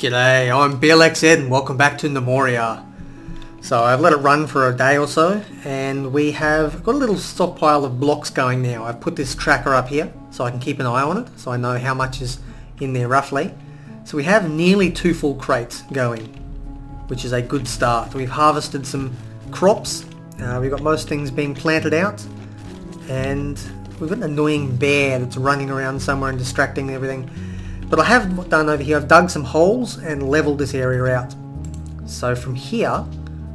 G'day, I'm Blxz and welcome back to Gnomoria. So I've let it run for a day or so and we have got a little stockpile of blocks going now. I've put this tracker up here so I can keep an eye on it so I know how much is in there roughly. So we have nearly 2 full crates going, which is a good start. We've harvested some crops, we've got most things being planted out, and we've got an annoying bear that's running around somewhere and distracting everything. But I have done over here, I've dug some holes and leveled this area out. So from here,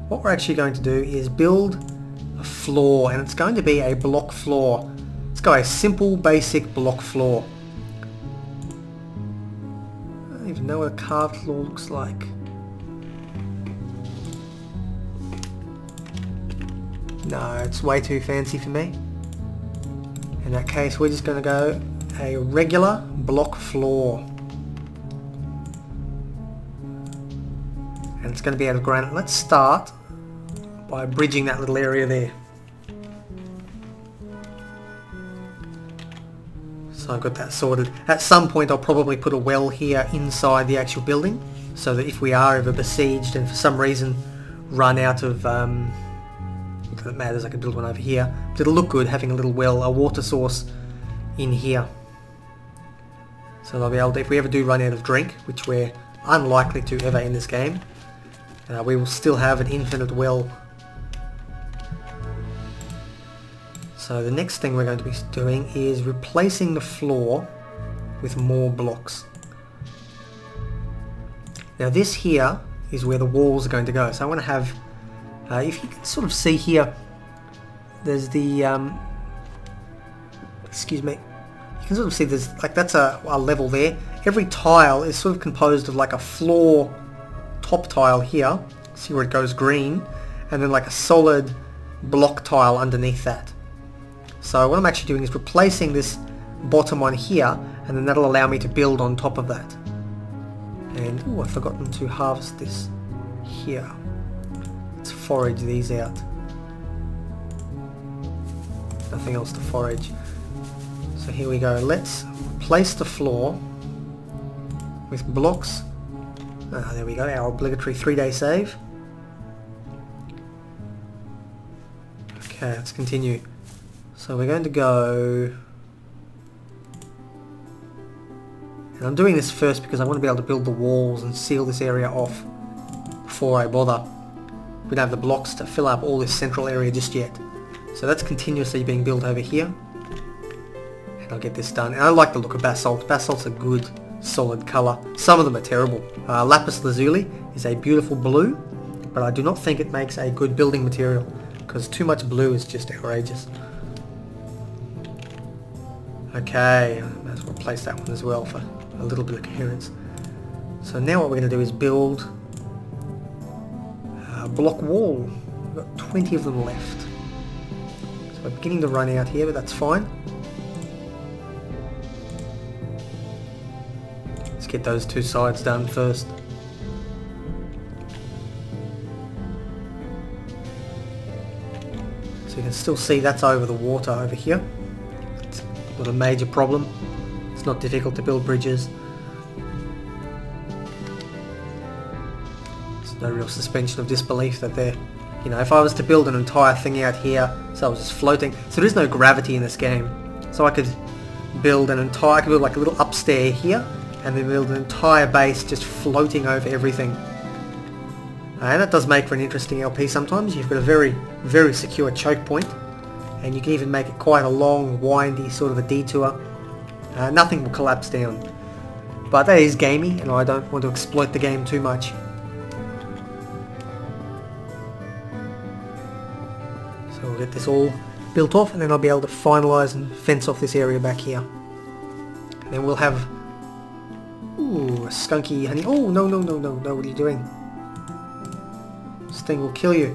what we're actually going to do is build a floor, and it's going to be a block floor. Let's go a simple basic block floor. I don't even know what a carved floor looks like. No, it's way too fancy for me. In that case, we're just going to go a regular block floor. And it's going to be out of granite. Let's start by bridging that little area there. So I've got that sorted. At some point I'll probably put a well here inside the actual building, so that if we are ever besieged and for some reason run out of if it matters, I could build one over here. But it'll look good having a little well, a water source in here. So they'll be able to, if we ever do run out of drink, which we're unlikely to ever in this game, we will still have an infinite well. So the next thing we're going to be doing is replacing the floor with more blocks. Now this here is where the walls are going to go. So I want to have, if you can sort of see here, there's the, excuse me, you can sort of see there's, like, that's a level there. Every tile is sort of composed of like a floor top tile here, see where it goes green, and then like a solid block tile underneath that. So what I'm actually doing is replacing this bottom one here, and then that'll allow me to build on top of that. And oh, I've forgotten to harvest this here. Let's forage these out. Nothing else to forage. So here we go. Let's replace the floor with blocks. There we go, our obligatory 3-day save. Okay, let's continue. So we're going to go, and I'm doing this first because I want to be able to build the walls and seal this area off before I bother. We don't have the blocks to fill up all this central area just yet. So that's continuously being built over here. And I'll get this done. And I like the look of basalt. Basalt's a good solid colour. Some of them are terrible. Lapis lazuli is a beautiful blue, but I do not think it makes a good building material because too much blue is just outrageous. Okay, I might as well place that one as well for a little bit of coherence. So now what we're going to do is build a block wall. We've got 20 of them left. So we're beginning to run out here, but that's fine. Get those 2 sides done first. So you can still see that's over the water over here. It's not a major problem. It's not difficult to build bridges. There's no real suspension of disbelief that they're, you know, if I was to build an entire thing out here, so I was just floating, so there is no gravity in this game. So I could build an entire, I could build like a little upstairs here, and then build an entire base just floating over everything. And that does make for an interesting LP sometimes. You've got a very, very secure choke point, and you can even make it quite a long, windy sort of a detour. Nothing will collapse down. But that is gamey, and I don't want to exploit the game too much. So we'll get this all built off, and then I'll be able to finalise and fence off this area back here. And then we'll have, ooh, a skunky honey. Oh, no, no, no, no, no, what are you doing? This thing will kill you.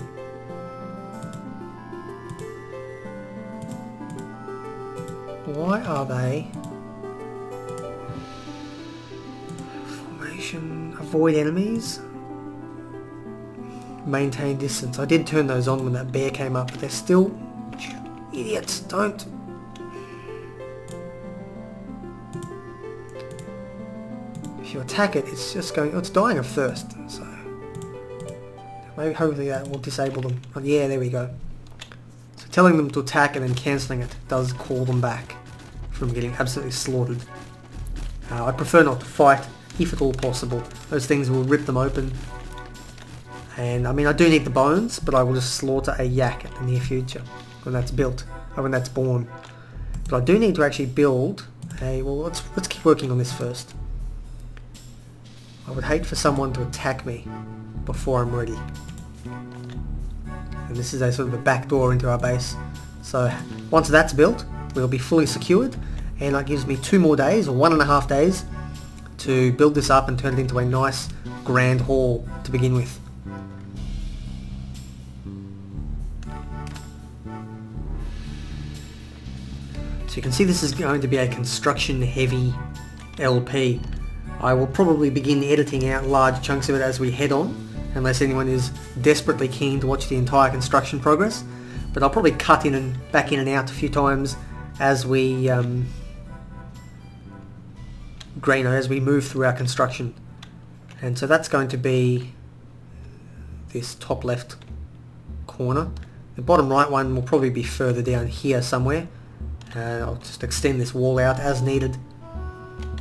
Why are they? Formation, avoid enemies. Maintain distance. I did turn those on when that bear came up, but they're still, idiots, don't. if you attack it, it's just going, oh, it's dying of thirst. So maybe hopefully that will disable them. Oh, yeah, there we go. So telling them to attack and then cancelling it does call them back from getting absolutely slaughtered. I prefer not to fight if at all possible. Those things will rip them open. And I mean, I do need the bones, but I will just slaughter a yak at the near future when that's built, or when that's born. But I do need to actually build a, well, let's keep working on this first. I would hate for someone to attack me before I'm ready. And this is a sort of a back door into our base. So once that's built, we'll be fully secured, and that gives me 2 more days, or 1.5 days, to build this up and turn it into a nice grand hall to begin with. So you can see this is going to be a construction heavy LP. I will probably begin editing out large chunks of it as we head on, unless anyone is desperately keen to watch the entire construction progress. But I'll probably cut in and back in and out a few times as we as we move through our construction. And so that's going to be this top left corner. The bottom right one will probably be further down here somewhere. I'll just extend this wall out as needed,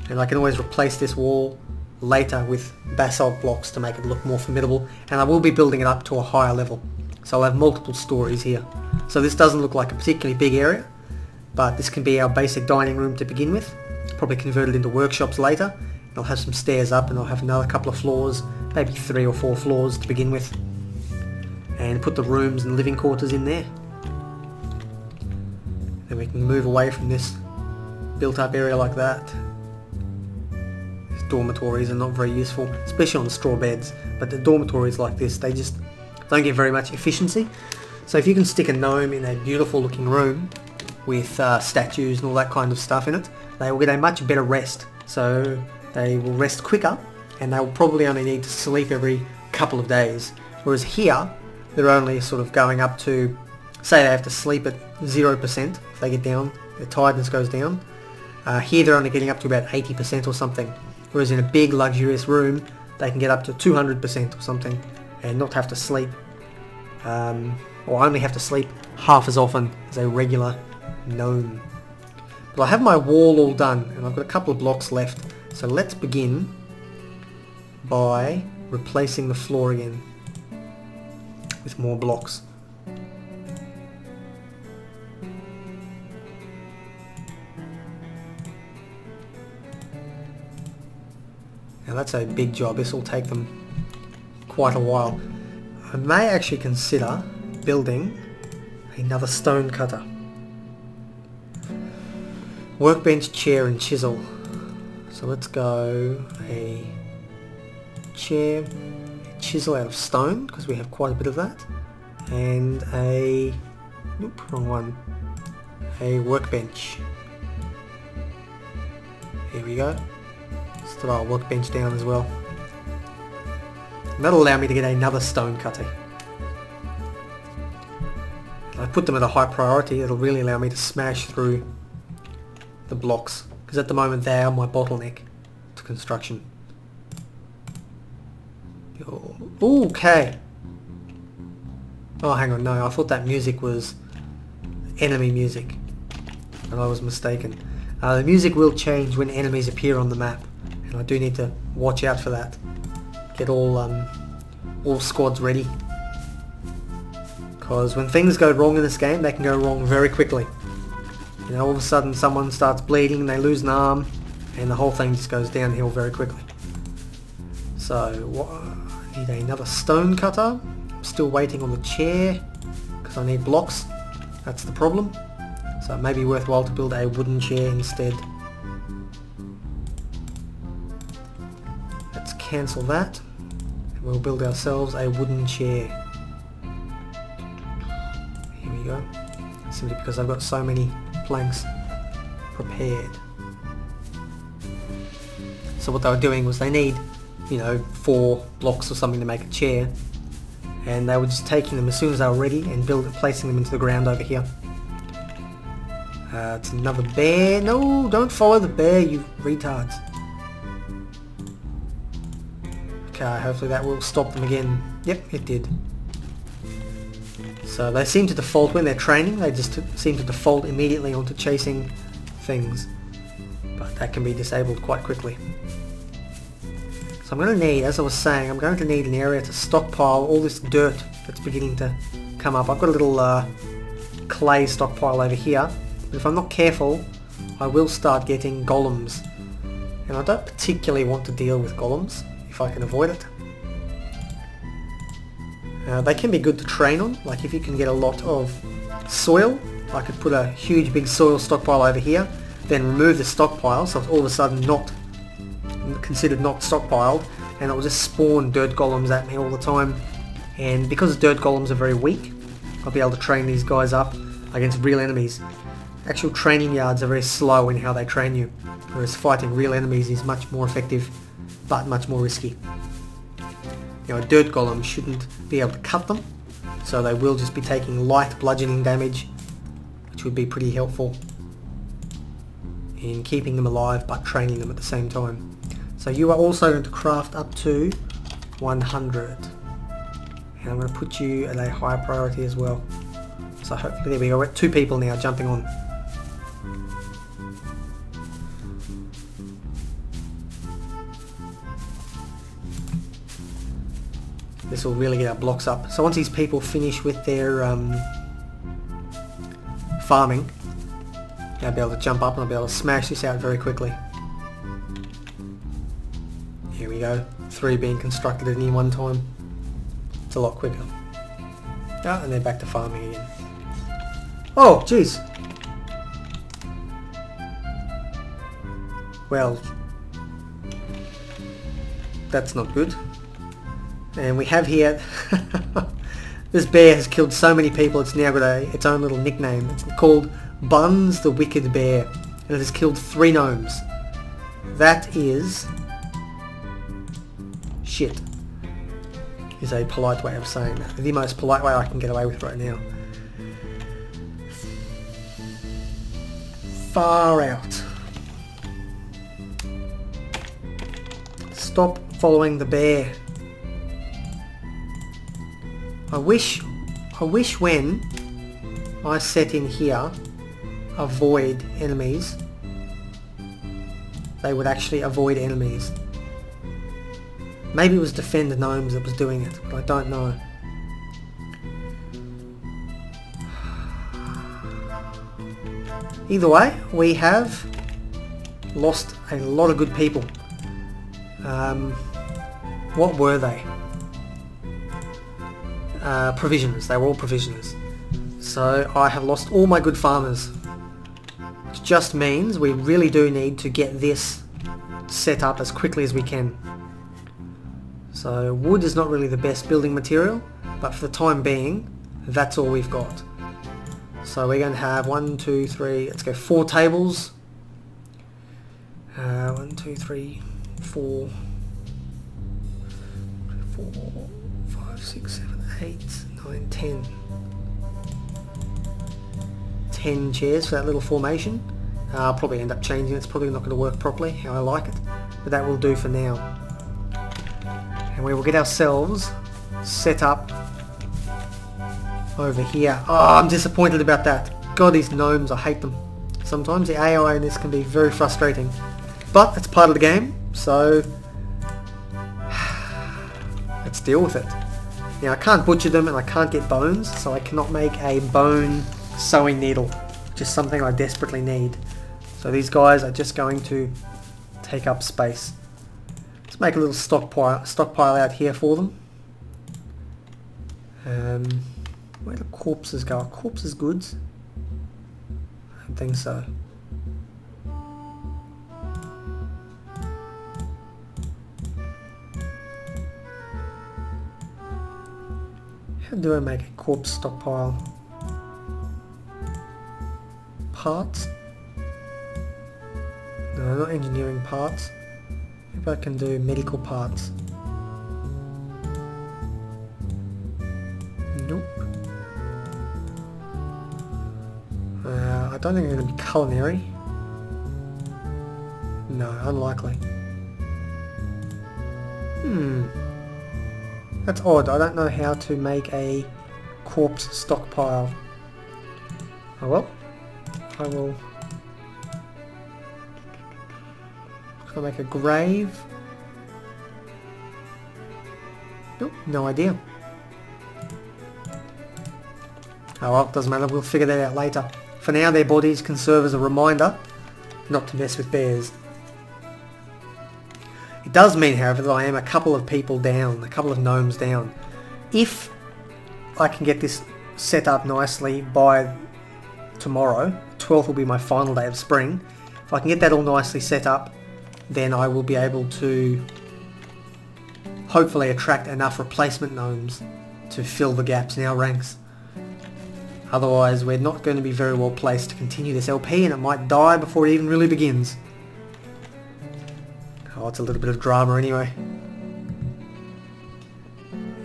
and I can always replace this wall later with basalt blocks to make it look more formidable, and I will be building it up to a higher level, so I'll have multiple stories here. So this doesn't look like a particularly big area, but this can be our basic dining room to begin with, probably convert it into workshops later. I'll have some stairs up, and I'll have another couple of floors, maybe 3 or 4 floors to begin with, and put the rooms and living quarters in there. Then we can move away from this built up area like that. These dormitories are not very useful, especially on the straw beds, but the dormitories like this, they just don't get very much efficiency. So if you can stick a gnome in a beautiful looking room with statues and all that kind of stuff in it, they will get a much better rest. So they will rest quicker, and they will probably only need to sleep every couple of days. Whereas here, they're only sort of going up to, say they have to sleep at 0%, if they get down, their tiredness goes down. Here they're only getting up to about 80% or something, whereas in a big luxurious room they can get up to 200% or something and not have to sleep, or only have to sleep half as often as a regular gnome. But I have my wall all done, and I've got a couple of blocks left, so let's begin by replacing the floor again with more blocks. Now that's a big job. This will take them quite a while. I may actually consider building another stone cutter. Workbench, chair and chisel. So let's go a chair, a chisel out of stone, because we have quite a bit of that, and a, nope, wrong one, a workbench. Here we go. Let's throw our workbench down as well. And that'll allow me to get another stone cutter. If I put them at a high priority, it'll really allow me to smash through the blocks, because at the moment they are my bottleneck to construction. Okay. Oh, hang on, no, I thought that music was enemy music, and I was mistaken. The music will change when enemies appear on the map, and I do need to watch out for that. Get all squads ready, because when things go wrong in this game, they can go wrong very quickly. You know, all of a sudden someone starts bleeding, they lose an arm, and the whole thing just goes downhill very quickly. So I need another stone cutter. I'm still waiting on the chair because I need blocks. That's the problem. So it may be worthwhile to build a wooden chair instead. Let's cancel that, and we'll build ourselves a wooden chair. Here we go. Simply because I've got so many planks prepared. So what they were doing was they need, you know, 4 blocks or something to make a chair, and they were just taking them as soon as they were ready and placing them into the ground over here. It's another bear. No, don't follow the bear, you retards. Okay, hopefully that will stop them again. Yep, it did. So they seem to default when they're training, they just seem to default immediately onto chasing things. But that can be disabled quite quickly. So I'm going to need, as I was saying, I'm going to need an area to stockpile all this dirt that's beginning to come up. I've got a little clay stockpile over here, but if I'm not careful, I will start getting golems. And I don't particularly want to deal with golems, if I can avoid it. They can be good to train on, like if you can get a lot of soil, I could put a huge big soil stockpile over here, then remove the stockpile so it's all of a sudden not considered not stockpiled, and it will just spawn dirt golems at me all the time. And because dirt golems are very weak, I'll be able to train these guys up against real enemies. Actual training yards are very slow in how they train you, whereas fighting real enemies is much more effective, but much more risky. You know, a dirt golem shouldn't be able to cut them, so they will just be taking light bludgeoning damage, which would be pretty helpful in keeping them alive but training them at the same time. So you are also going to craft up to 100. And I'm going to put you at a higher priority as well. So hopefully, there we go, we're at 2 people now jumping on. This will really get our blocks up. So once these people finish with their farming, I'll be able to jump up and I'll be able to smash this out very quickly. Here we go, 3 being constructed at any one time. It's a lot quicker. Oh, and they're back to farming again. Oh, jeez. Well, that's not good. And we have here, this bear has killed so many people, it's now got its own little nickname. It's called Buns the Wicked Bear, and it has killed 3 gnomes. That is shit, is a polite way of saying that. The most polite way I can get away with right now. Far out. Stop following the bear. I wish when I set in here avoid enemies, they would actually avoid enemies. Maybe it was defend the gnomes that was doing it, but I don't know. Either way, we have lost a lot of good people. What were they? Provisioners. They were all provisioners. So I have lost all my good farmers, which just means we really do need to get this set up as quickly as we can. So wood is not really the best building material, but for the time being, that's all we've got. So we're going to have 1, 2, 3, let's go 4 tables. 1, 2, 3, 4, 5, 6, 7, 8, 9, 10. 10 chairs for that little formation. I'll probably end up changing it. It's probably not going to work properly how I like it, but that will do for now. And we will get ourselves set up over here. Oh, I'm disappointed about that. God, these gnomes, I hate them. Sometimes the AI in this can be very frustrating, but it's part of the game, so let's deal with it. Now I can't butcher them and I can't get bones, so I cannot make a bone sewing needle, which is something I desperately need. So these guys are just going to take up space. Let's make a little stockpile out here for them. Where do corpses go? Are corpses goods? I don't think so. How do I make a corpse stockpile? Parts? No, not engineering parts. Maybe I can do medical parts. Nope. I don't think they're going to be culinary. No, unlikely. That's odd. I don't know how to make a corpse stockpile. Oh well. I will... Can I make a grave? Nope, no idea. Oh well, doesn't matter. We'll figure that out later. For now, their bodies can serve as a reminder not to mess with bears. It does mean, however, that I am a couple of people down, a couple of gnomes down. If I can get this set up nicely by tomorrow, 12th will be my final day of spring. If I can get that all nicely set up, then I will be able to hopefully attract enough replacement gnomes to fill the gaps in our ranks. Otherwise, we're not going to be very well placed to continue this LP, and it might die before it even really begins. Oh, it's a little bit of drama anyway.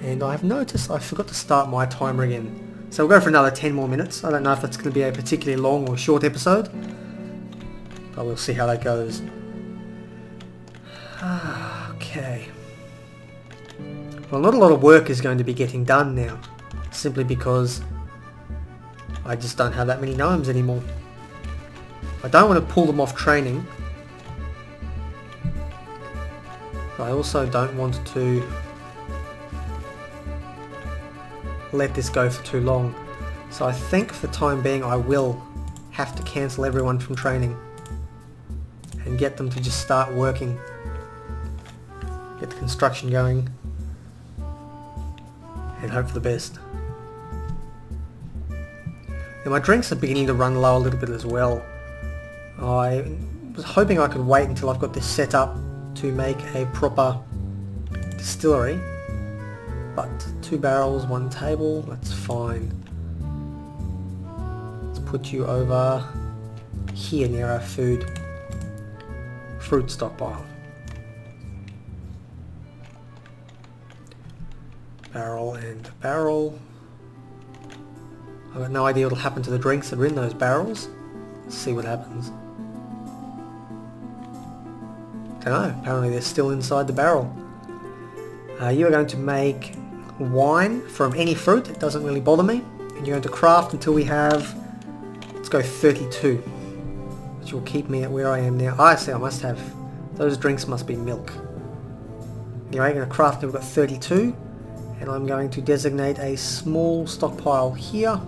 And I've noticed I forgot to start my timer again. So we'll go for another 10 more minutes. I don't know if that's going to be a particularly long or short episode, but we'll see how that goes. Okay. Well, not a lot of work is going to be getting done now, simply because I just don't have that many gnomes anymore. I don't want to pull them off training, but I also don't want to let this go for too long. So I think for the time being I will have to cancel everyone from training and get them to just start working. Get the construction going and hope for the best. Now my drinks are beginning to run low a little bit as well. I was hoping I could wait until I've got this set up to make a proper distillery, but 2 barrels, 1 table, that's fine. Let's put you over here near our fruit stockpile. Barrel and barrel. I've got no idea what will happen to the drinks that are in those barrels. Let's see what happens. Don't know, apparently they're still inside the barrel. You are going to make wine from any fruit, it doesn't really bother me. And you're going to craft until we have, let's go 32. Which will keep me at where I am now. I see, I must have, those drinks must be milk. Anyway, I'm going to craft until we've got 32. And I'm going to designate a small stockpile here.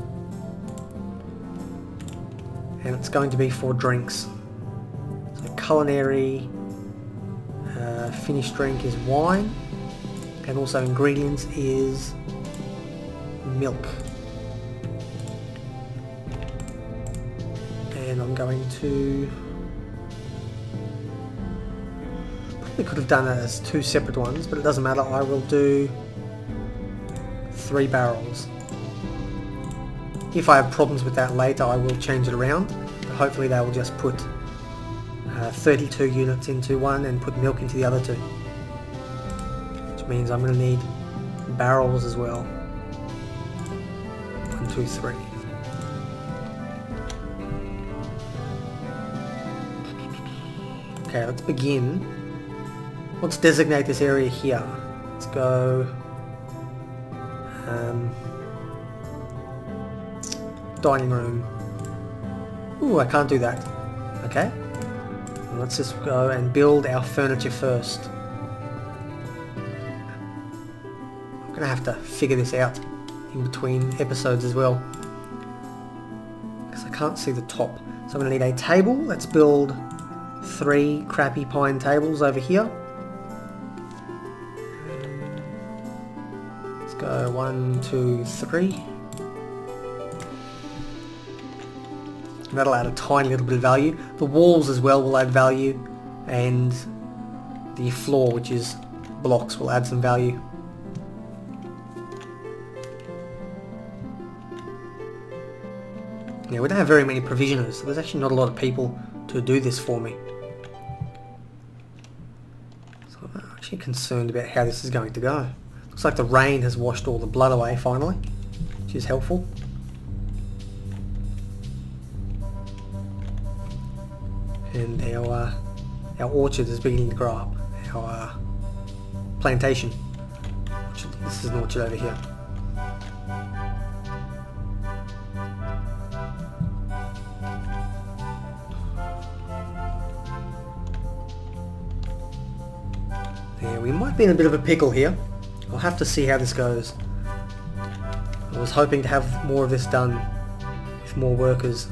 And it's going to be for drinks. So culinary finished drink is wine. And also ingredients is milk. And I'm going to... probably could have done it as 2 separate ones, but it doesn't matter. I will do 3 barrels. If I have problems with that later, I will change it around. But hopefully they will just put 32 units into one and put milk into the other 2. Which means I'm going to need barrels as well. 1, 2, 3. Okay, let's begin. Let's designate this area here. Let's go... dining room. Ooh, I can't do that. Okay. Let's just go and build our furniture first. I'm gonna have to figure this out in between episodes as well, because I can't see the top. So I'm gonna need a table. Let's build 3 crappy pine tables over here. Let's go 1, 2, 3. That'll add a tiny little bit of value. The walls as well will add value, and the floor, which is blocks, will add some value. Now we don't have very many provisioners, so there's actually not a lot of people to do this for me. So I'm actually concerned about how this is going to go. Looks like the rain has washed all the blood away finally, which is helpful. And our orchard is beginning to grow up. Our plantation. This is an orchard over here. Yeah, we might be in a bit of a pickle here. I'll have to see how this goes. I was hoping to have more of this done with more workers.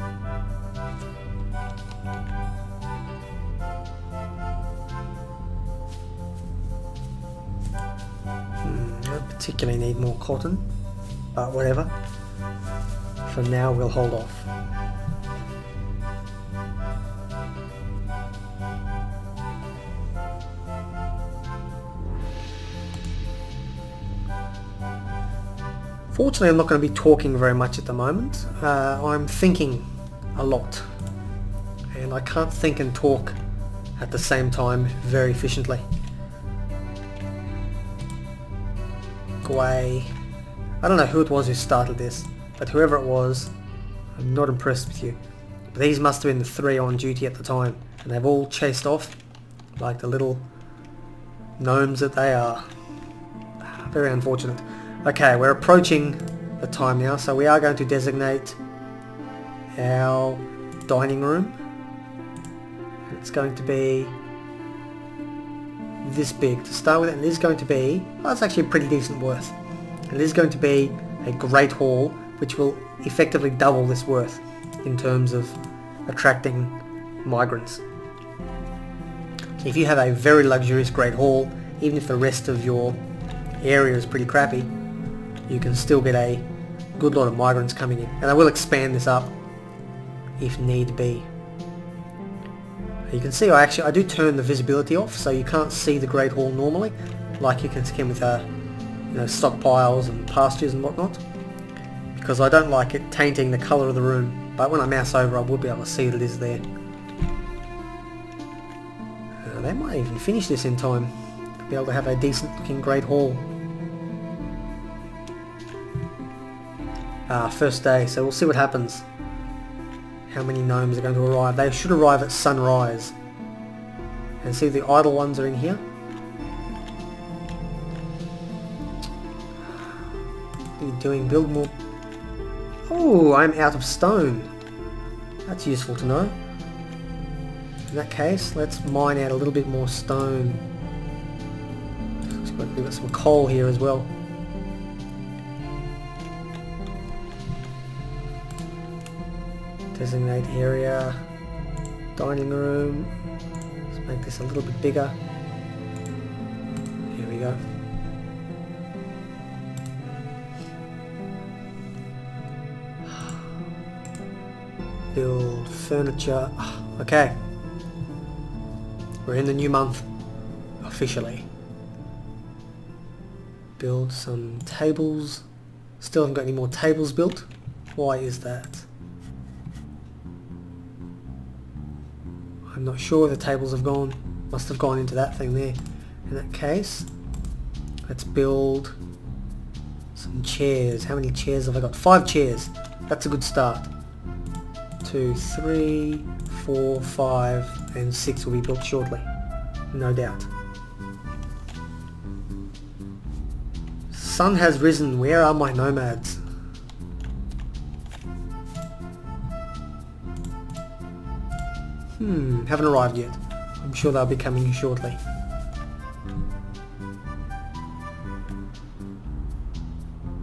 I particularly need more cotton, but whatever. For now we'll hold off. Fortunately, I'm not going to be talking very much at the moment. I'm thinking a lot, and I can't think and talk at the same time very efficiently. Gwei. I don't know who it was who started this, but whoever it was, I'm not impressed with you. But these must have been the 3 on duty at the time, and they've all chased off like the little gnomes that they are. Very unfortunate. Okay, we're approaching the time now, so we are going to designate our dining room. It's going to be this big to start with, and it is going to be, well, it's actually a pretty decent worth. It is going to be a great hall, which will effectively double this worth in terms of attracting migrants. If you have a very luxurious great hall, even if the rest of your area is pretty crappy, you can still get a good lot of migrants coming in. And I will expand this up if need be. You can see I do turn the visibility off, so you can't see the Great Hall normally, like you can see with stockpiles and pastures and whatnot, because I don't like it tainting the colour of the room. But when I mouse over, I will be able to see that it is there. They might even finish this in time to be able to have a decent looking Great Hall. First day, so we'll see what happens. How many gnomes are going to arrive? They should arrive at sunrise. And see, the idle ones are in here. What are you doing? Build more. Oh, I'm out of stone. That's useful to know. In that case, let's mine out a little bit more stone. We've got some coal here as well. Designate area, dining room. Let's make this a little bit bigger. Here we go. Build furniture. Okay. We're in the new month, officially. Build some tables. Still haven't got any more tables built. Why is that? I'm not sure where the tables have gone. Must have gone into that thing there. In that case, let's build some chairs. How many chairs have I got? 5 chairs. That's a good start. 2, 3, 4, 5, and 6 will be built shortly. No doubt. Sun has risen. Where are my nomads? Haven't arrived yet. I'm sure they'll be coming shortly.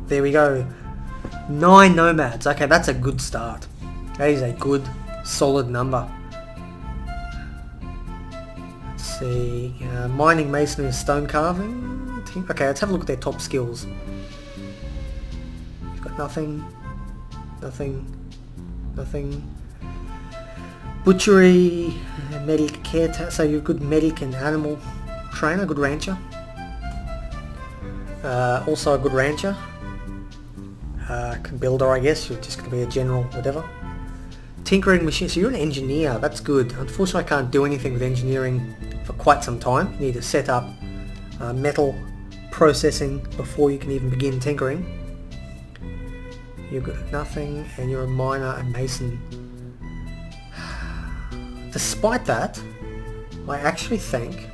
There we go. 9 nomads. Okay, that's a good start. That is a good, solid number. Let's see. Mining, masonry, and stone carving. Okay, let's have a look at their top skills. You've got nothing. Nothing. Nothing. Butchery, medic, caretaker, so you're a good medic and animal trainer, good rancher. Also a good rancher. Builder, I guess, you're just going to be a general, whatever. Tinkering machine, so you're an engineer, that's good. Unfortunately I can't do anything with engineering for quite some time. You need to set up metal processing before you can even begin tinkering. You're good at nothing, and you're a miner and mason. Despite that, I actually think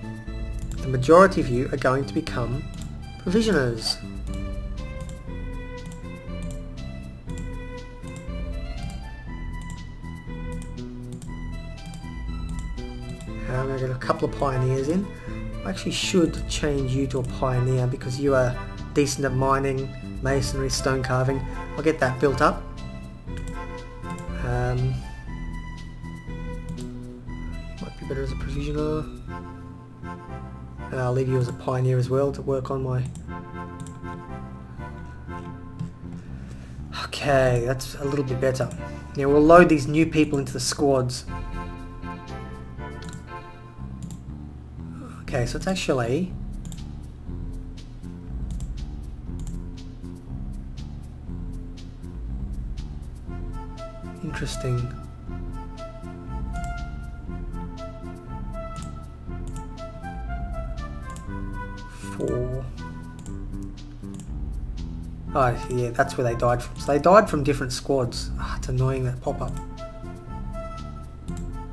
the majority of you are going to become provisioners. I'm going to get a couple of pioneers in. I actually should change you to a pioneer because you are decent at mining, masonry, stone carving. I'll get that built up. Might be better as a provisioner. And I'll leave you as a pioneer as well to work on my... Okay, that's a little bit better. Now we'll load these new people into the squads. Okay, so it's actually... interesting. Four. Oh yeah, that's where they died from. So they died from different squads. Ah, it's annoying, that pop-up.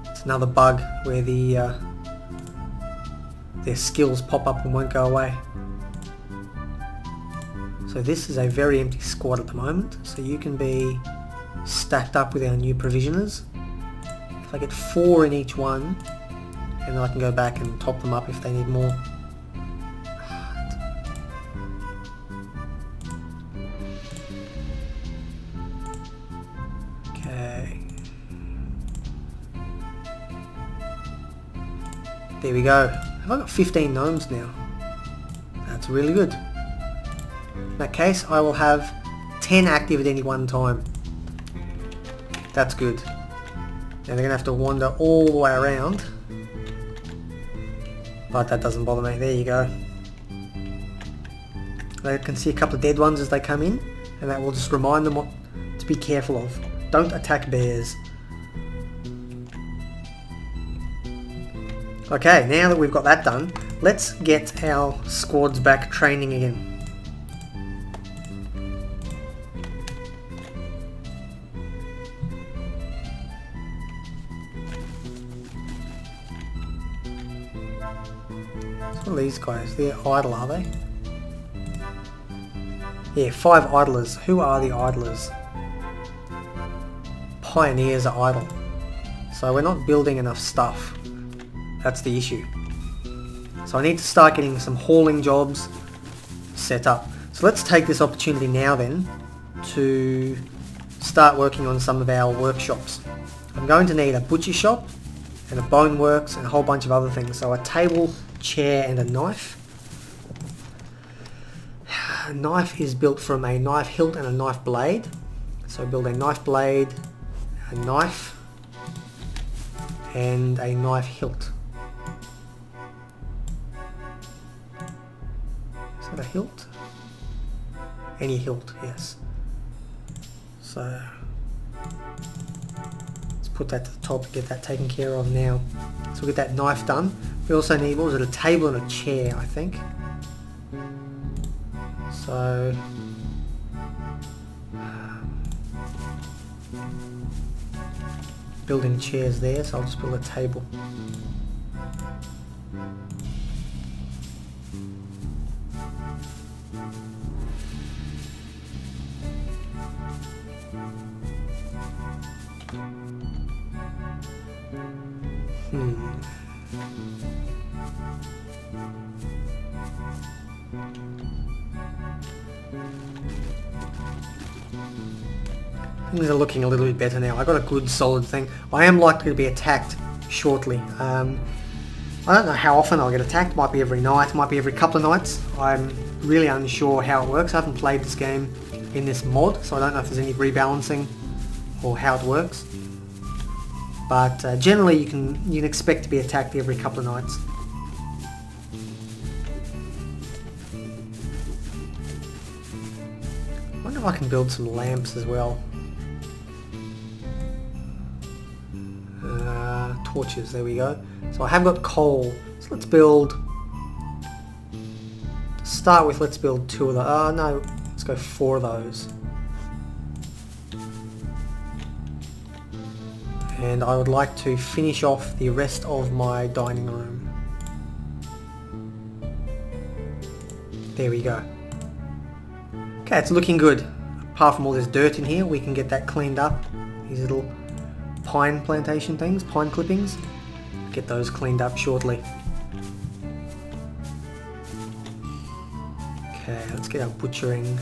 It's another bug where their skills pop up and won't go away. So this is a very empty squad at the moment, so you can be stacked up with our new provisioners. If I get 4 in each one, and then I can go back and top them up if they need more. Okay. There we go. Have I got 15 gnomes now? That's really good. In that case, I will have 10 active at any one time. That's good. Now they're going to have to wander all the way around. But that doesn't bother me. There you go. They can see a couple of dead ones as they come in, and that will just remind them what to be careful of. Don't attack bears. Okay, now that we've got that done, let's get our squads back training again. What are these guys? They're idle, are they? Yeah, 5 idlers. Who are the idlers? Pioneers are idle. So we're not building enough stuff. That's the issue. So I need to start getting some hauling jobs set up. So let's take this opportunity now then to start working on some of our workshops. I'm going to need a butcher shop and a bone works and a whole bunch of other things. So a table, chair and a knife. A knife is built from a knife hilt and a knife blade. So build a knife blade, a knife and a knife hilt. Is that a hilt? Any hilt, yes. So let's put that to the top and get that taken care of now. So we'll get that knife done. We also need, what was it, a table and a chair, I think. So building chairs there, so I'll just build a table. Things are looking a little bit better now. I got a good solid thing. I am likely to be attacked shortly. I don't know how often I'll get attacked. Might be every night, might be every couple of nights. I'm really unsure how it works. I haven't played this game in this mod, so I don't know if there's any rebalancing or how it works. But generally you can expect to be attacked every couple of nights. I wonder if I can build some lamps as well. Torches, there we go. So I have got coal. So let's build... To start with, let's build 2 of those. Oh no, let's go 4 of those. And I would like to finish off the rest of my dining room. There we go. Okay, it's looking good. Apart from all this dirt in here, we can get that cleaned up. These little pine plantation things, pine clippings. Get those cleaned up shortly. Okay, let's get our butchering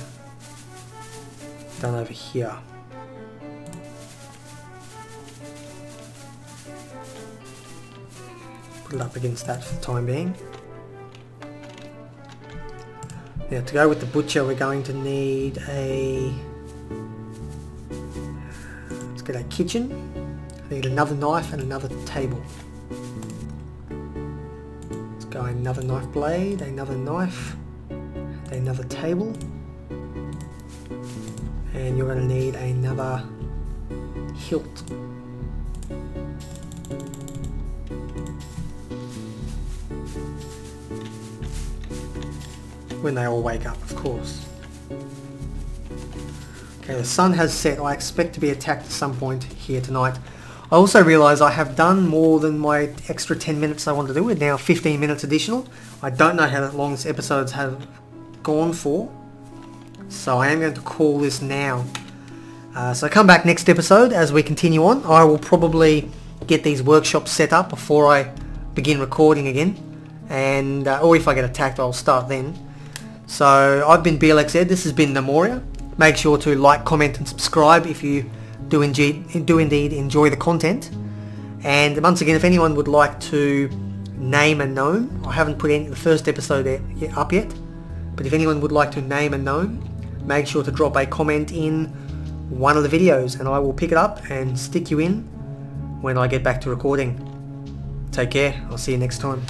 done over here. Put it up against that for the time being. Now to go with the butcher we're going to need a... let's get a kitchen. I need another knife and another table. Let's go another knife blade, another knife, another table. And you're going to need another hilt. When they all wake up, of course. Okay, the sun has set. I expect to be attacked at some point here tonight. I also realise I have done more than my extra 10 minutes I wanted to do. We're now 15 minutes additional. I don't know how long this episodes have gone for, so I am going to call this now. So come back next episode as we continue on. I will probably get these workshops set up before I begin recording again, and or if I get attacked I'll start then. So I've been Blxz, this has been Gnomoria. Make sure to like, comment and subscribe if you do indeed enjoy the content. And once again, if anyone would like to name a gnome, I haven't put the first episode up yet, but if anyone would like to name a gnome, make sure to drop a comment in one of the videos and I will pick it up and stick you in when I get back to recording. Take care, I'll see you next time.